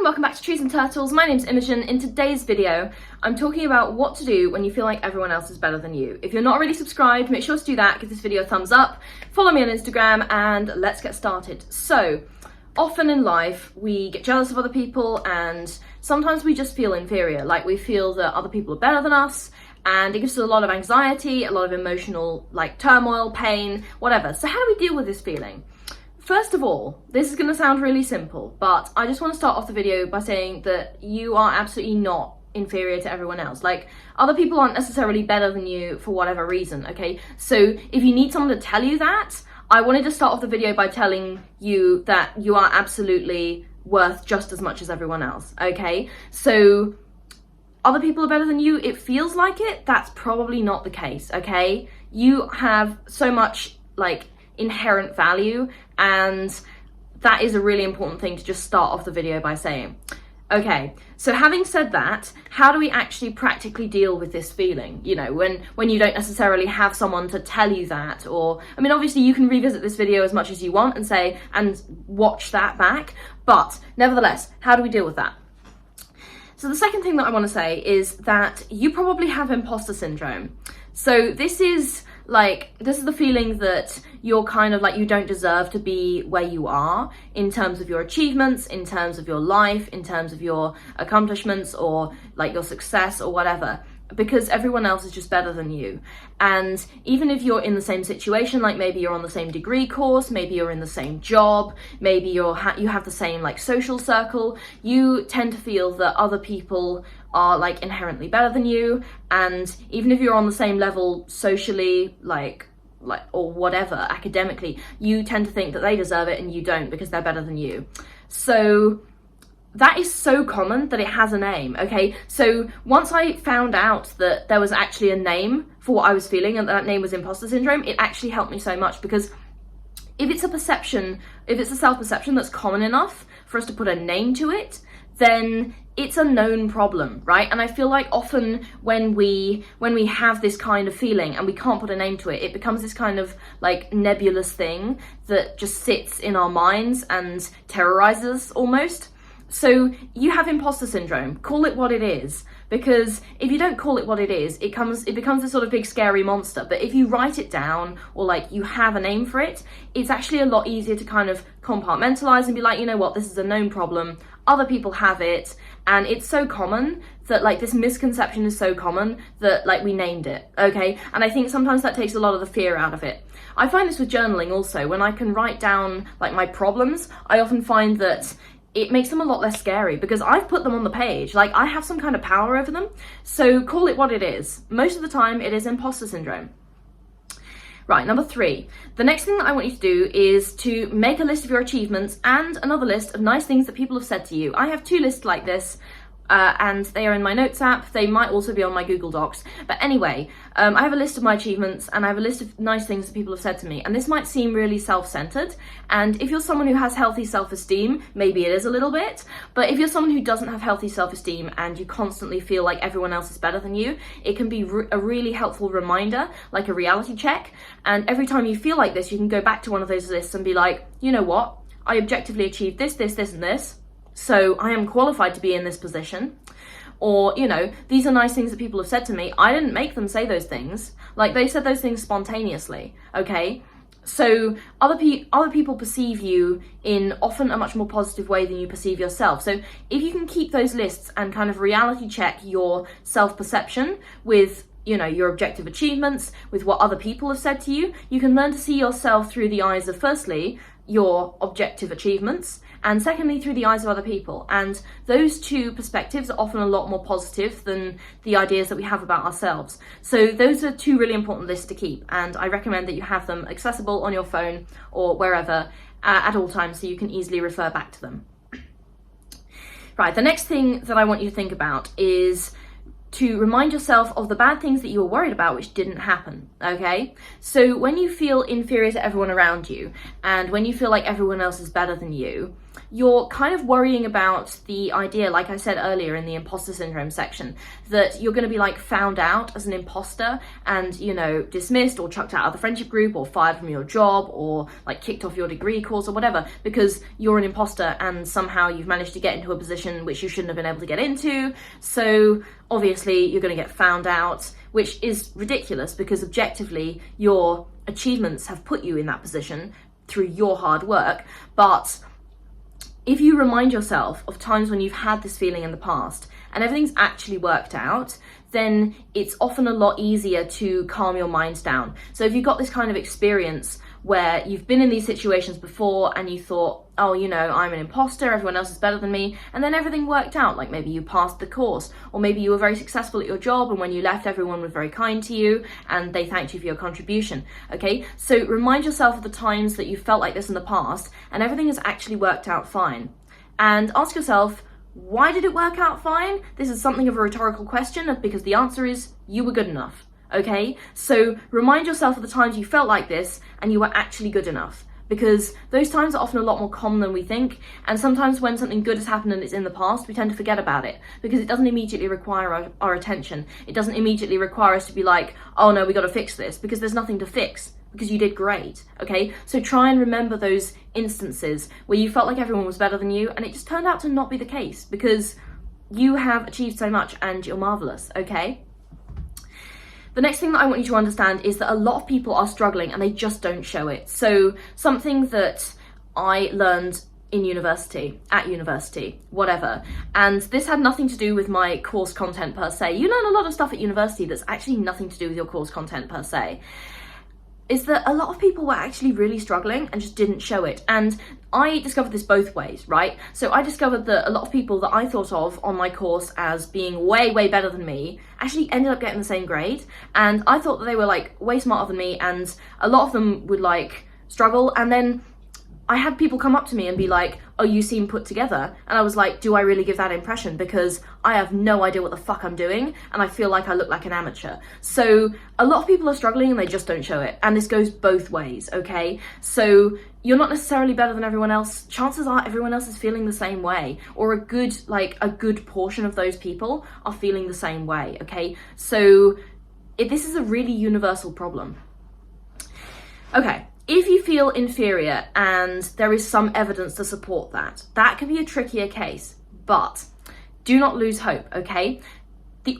everyone, welcome back to Trees and Turtles. My name's Imogen. In today's video, I'm talking about what to do when you feel like everyone else is better than you. If you're not already subscribed, make sure to do that, give this video a thumbs up, follow me on Instagram, and let's get started. So, often in life, we get jealous of other people, and sometimes we just feel inferior, like we feel that other people are better than us, and it gives us a lot of anxiety, a lot of emotional, turmoil, pain, whatever. So how do we deal with this feeling? First of all, this is going to sound really simple, but I just want to start off the video by saying that you are absolutely not inferior to everyone else. Other people aren't necessarily better than you for whatever reason, okay? So if you need someone to tell you that, I wanted to start off the video by telling you that you are absolutely worth just as much as everyone else, okay? So other people are better than you, it feels like it, that's probably not the case, okay? You have so much, inherent value, and that is a really important thing to just start off the video by saying. Okay, so having said that, how do we actually practically deal with this feeling? You know, when you don't necessarily have someone to tell you that, or, I mean, obviously you can revisit this video as much as you want and watch that back, but nevertheless, how do we deal with that? So the second thing that I want to say is that you probably have imposter syndrome. So this is the feeling that you're you don't deserve to be where you are in terms of your achievements, in terms of your life, in terms of your accomplishments, or your success or whatever, because everyone else is just better than you. And even if you're in the same situation, maybe you're on the same degree course, maybe you're in the same job, maybe you have the same social circle, you tend to feel that other people are inherently better than you. And even if you're on the same level socially, or whatever, academically, you tend to think that they deserve it and you don't because they're better than you. So that is so common that it has a name, okay? So once I found out that there was actually a name for what I was feeling, and that name was imposter syndrome, it actually helped me so much, because if it's a self-perception that's common enough for us to put a name to it, then it's a known problem, right? And I feel like often when we have this kind of feeling and we can't put a name to it, it becomes this kind of nebulous thing that just sits in our minds and terrorizes us almost. So you have imposter syndrome, call it what it is, because if you don't call it what it is, it becomes this sort of big scary monster. But if you write it down, or you have a name for it, it's actually a lot easier to kind of compartmentalize and be like, you know what, this is a known problem, other people have it, and it's so common that this misconception is so common that we named it, okay? And I think sometimes that takes a lot of the fear out of it. I find this with journaling also. When I can write down my problems, I often find that it makes them a lot less scary because I've put them on the page. I have some kind of power over them. So call it what it is. Most of the time it is imposter syndrome. Right, number 3. The next thing that I want you to do is to make a list of your achievements and another list of nice things that people have said to you. I have 2 lists like this, and they are in my notes app. They might also be on my Google Docs. But anyway, I have a list of my achievements and I have a list of nice things that people have said to me. And this might seem really self-centered. And if you're someone who has healthy self-esteem, maybe it is a little bit. But if you're someone who doesn't have healthy self-esteem and you constantly feel like everyone else is better than you, it can be a really helpful reminder, like a reality check. And every time you feel like this, you can go back to one of those lists and be like, you know what? I objectively achieved this, this, this, and this. So I am qualified to be in this position. Or, these are nice things that people have said to me. I didn't make them say those things. They said those things spontaneously, okay? So other people perceive you in often a much more positive way than you perceive yourself. So if you can keep those lists and kind of reality check your self-perception with your objective achievements, with what other people have said to you, you can learn to see yourself through the eyes of, firstly, your objective achievements, and secondly, through the eyes of other people. And those 2 perspectives are often a lot more positive than the ideas that we have about ourselves. So those are 2 really important lists to keep, and I recommend that you have them accessible on your phone or wherever at all times so you can easily refer back to them. Right, the next thing that I want you to think about is to remind yourself of the bad things that you were worried about which didn't happen, okay? So when you feel inferior to everyone around you, and when you feel like everyone else is better than you, you're kind of worrying about the idea, like I said earlier in the imposter syndrome section, that you're going to be like found out as an imposter and, you know, dismissed or chucked out of the friendship group or fired from your job or like kicked off your degree course or whatever, because you're an imposter and somehow you've managed to get into a position which you shouldn't have been able to get into. So obviously you're going to get found out, which is ridiculous because objectively your achievements have put you in that position through your hard work. But if you remind yourself of times when you've had this feeling in the past and everything's actually worked out, then it's often a lot easier to calm your mind down. So if you've got this kind of experience where you've been in these situations before and you thought, oh, you know, I'm an imposter, everyone else is better than me, and then everything worked out, like maybe you passed the course, or maybe you were very successful at your job and when you left everyone was very kind to you and they thanked you for your contribution, okay? So remind yourself of the times that you felt like this in the past and everything has actually worked out fine. And ask yourself, why did it work out fine? This is something of a rhetorical question because the answer is you were good enough, okay? So remind yourself of the times you felt like this and you were actually good enough, because those times are often a lot more common than we think. And sometimes when something good has happened and it's in the past, we tend to forget about it because it doesn't immediately require our attention. It doesn't immediately require us to be like, oh no, we got to fix this, because there's nothing to fix because you did great, okay? So try and remember those instances where you felt like everyone was better than you and it just turned out to not be the case because you have achieved so much and you're marvelous, okay? The next thing that I want you to understand is that a lot of people are struggling and they just don't show it. So something that I learned in university, at university, whatever, and this had nothing to do with my course content per se. You learn a lot of stuff at university that's actually nothing to do with your course content per se, is that a lot of people were actually really struggling and just didn't show it. And I discovered this both ways, right? So I discovered that a lot of people that I thought of on my course as being way, way better than me actually ended up getting the same grade. And I thought that they were like way smarter than me and a lot of them would like struggle. And then I had people come up to me and be like, oh, you seem put together. And I was like, do I really give that impression? Because I have no idea what the fuck I'm doing and I feel like I look like an amateur. So a lot of people are struggling and they just don't show it. And this goes both ways, okay? So you're not necessarily better than everyone else. Chances are everyone else is feeling the same way, or a good portion of those people are feeling the same way, okay? So this is a really universal problem. Okay. If you feel inferior and there is some evidence to support that, that can be a trickier case, but do not lose hope, okay?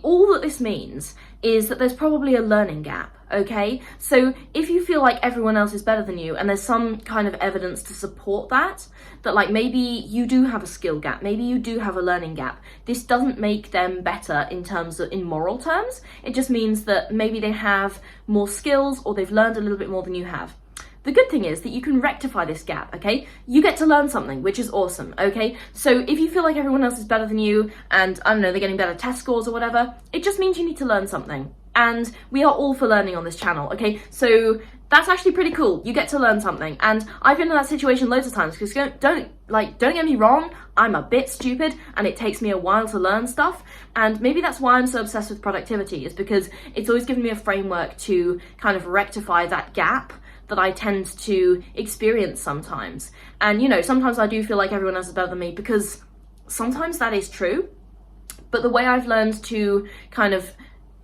All that this means is that there's probably a learning gap, okay? So if you feel like everyone else is better than you and there's some kind of evidence to support that like maybe you do have a skill gap, maybe you do have a learning gap, this doesn't make them better in moral terms. It just means that maybe they have more skills or they've learned a little bit more than you have. The good thing is that you can rectify this gap, okay? You get to learn something, which is awesome, okay? So if you feel like everyone else is better than you and, I don't know, they're getting better test scores or whatever, it just means you need to learn something. And we are all for learning on this channel, okay? So that's actually pretty cool. You get to learn something. And I've been in that situation loads of times because don't get me wrong, I'm a bit stupid and it takes me a while to learn stuff. And maybe that's why I'm so obsessed with productivity, is because it's always given me a framework to kind of rectify that gap that I tend to experience sometimes. And, you know, sometimes I do feel like everyone else is better than me because sometimes that is true. But the way I've learned to kind of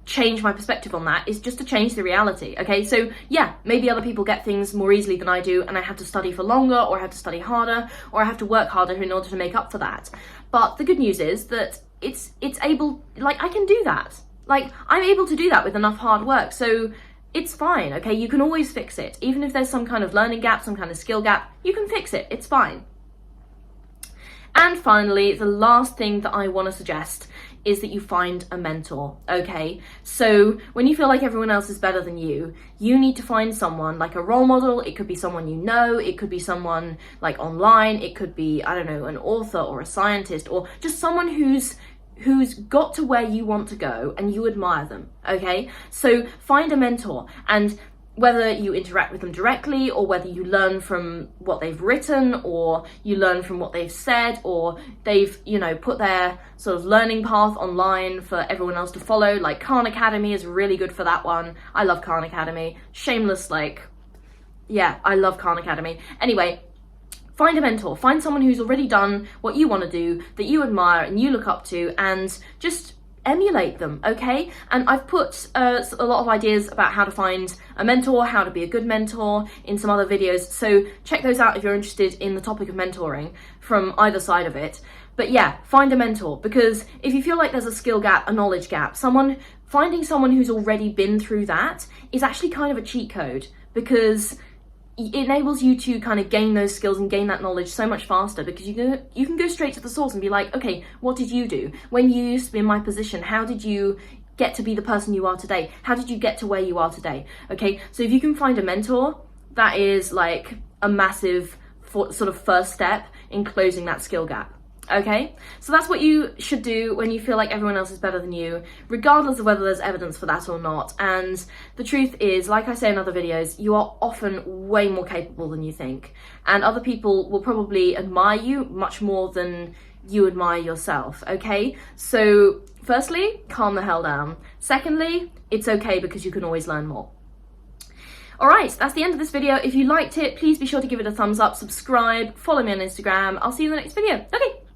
change my perspective on that is just to change the reality, okay? So yeah, maybe other people get things more easily than I do and I have to study for longer, or I have to study harder, or I have to work harder in order to make up for that. But the good news is that it's able, like, I can do that. Like, I'm able to do that with enough hard work. So it's fine, okay? You can always fix it. Even if there's some kind of learning gap, some kind of skill gap, you can fix it. It's fine. And finally, the last thing that I want to suggest is that you find a mentor, okay? So when you feel like everyone else is better than you need to find someone, like a role model. It could be someone you know, it could be someone like online, it could be, I don't know, an author or a scientist, or just someone who's got to where you want to go and you admire them, okay? So find a mentor, and whether you interact with them directly or whether you learn from what they've written or you learn from what they've said, or they've, you know, put their sort of learning path online for everyone else to follow. Like Khan Academy is really good for that one. I love Khan Academy. Shameless, like, yeah, I love Khan Academy. Anyway, find a mentor, find someone who's already done what you want to do, that you admire and you look up to, and just emulate them, okay? And I've put a lot of ideas about how to find a mentor, how to be a good mentor in some other videos, so check those out if you're interested in the topic of mentoring from either side of it. But yeah, find a mentor, because if you feel like there's a skill gap, a knowledge gap, finding someone who's already been through that is actually kind of a cheat code, because it enables you to kind of gain those skills and gain that knowledge so much faster, because you can go straight to the source and be like, okay, what did you do? When you used to be in my position, how did you get to be the person you are today? How did you get to where you are today? Okay, so if you can find a mentor, that is like a massive sort of first step in closing that skill gap. Okay, so that's what you should do when you feel like everyone else is better than you, regardless of whether there's evidence for that or not. And the truth is, like I say in other videos, you are often way more capable than you think, and other people will probably admire you much more than you admire yourself, okay? So firstly, calm the hell down. Secondly, it's okay, because you can always learn more. Alright, that's the end of this video. If you liked it, please be sure to give it a thumbs up, subscribe, follow me on Instagram. I'll see you in the next video. Okay.